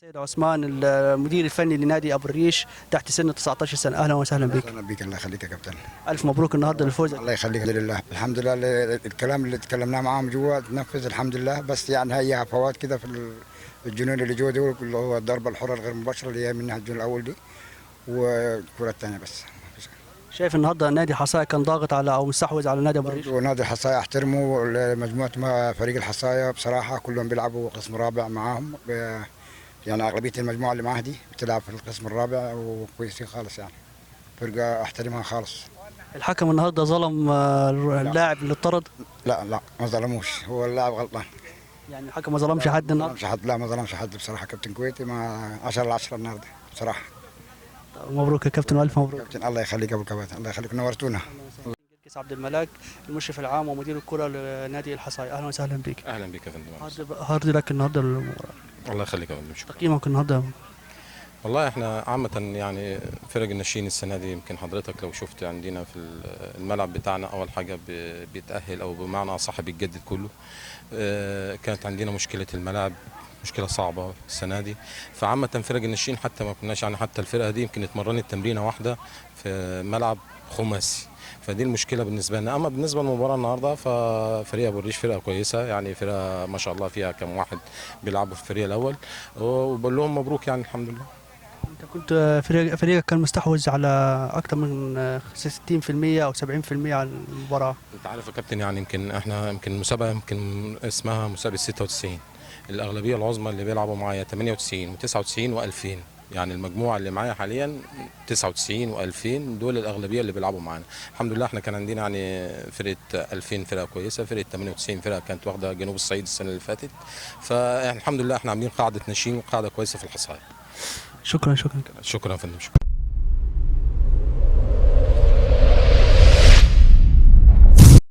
سيد عثمان المدير الفني لنادي ابو الريش تحت سن 19 سنه، اهلا وسهلا بك. اهلا بك، الله يخليك يا كابتن. الف مبروك النهارده للفوز. الله يخليك. الحمد لله الكلام اللي تكلمناه معاهم جوا تنفذ الحمد لله، بس يعني هي هفوات كده في الجنون اللي جوا دول، اللي هو الضربه الحره الغير مباشره اللي هي منها الجون الاول دي، والكره الثانيه بس. شايف النهارده نادي حصايا كان ضاغط على او مستحوذ على نادي ابو الريش؟ ونادي الحصايه احترموا مجموعه فريق الحصايه بصراحه، كلهم بيلعبوا قسم رابع معاهم، يعني اغلبيه المجموعه اللي معاه دي بتلعب في القسم الرابع وكويسين خالص، يعني فرقه احترمها خالص. الحكم النهارده ظلم اللاعب اللي اتطرد؟ لا ما ظلموش، هو اللاعب غلطان. يعني الحكم ما ظلمش حد النهارده؟ ما ظلمش حد، لا ما ظلمش حد بصراحه. كابتن كويتي ما 10/10 النهارده بصراحه. مبروك يا كابتن والف مبروك. كابتن الله يخليك يا ابو الكباتن، الله يخليك، نورتونا. كيس عبد الملاك المشرف العام ومدير الكره لنادي الحصايا، اهلا وسهلا بك. اهلا بك يا فندم. هارد لك النهارده المباراه. الله يخليك يا فندم، شكرا. تقييمك النهارده؟ والله احنا عامة يعني فرق الناشئين السنة دي، يمكن حضرتك لو شفت عندنا في الملعب بتاعنا أول حاجة بيتأهل أو بمعنى أصح بيتجدد كله. كانت عندنا مشكلة الملاعب، مشكلة صعبة السنة دي. فعامة فرق الناشئين حتى ما كناش يعني، حتى الفرقة دي يمكن اتمرنت تمرينة واحدة في ملعب خماسي، فدي المشكله بالنسبه لنا. اما بالنسبه للمباراه النهارده ففريق ابو الريش فرقه كويسه، يعني فرقه ما شاء الله فيها كم واحد بيلعبوا في الفريق الاول، وبقول لهم مبروك يعني الحمد لله. انت كنت فريقك كان مستحوذ على اكثر من 60% او 70% على المباراه. انت عارف يا كابتن، يعني يمكن المسابقه يمكن اسمها مسابقه 96، الاغلبيه العظمى اللي بيلعبوا معايا 98 و99 و2000، يعني المجموعه اللي معايا حاليا 99 و2000 دول الاغلبيه اللي بيلعبوا معانا. الحمد لله احنا كان عندنا يعني فرقه 2000 فرقه كويسه، فرقه 98 فرقه كانت واخده جنوب الصعيد السنه اللي فاتت، فالحمد لله احنا عاملين قاعده ناشئين وقاعده كويسه في الحصايه. شكرا. شكرا يا فندم، شكرا.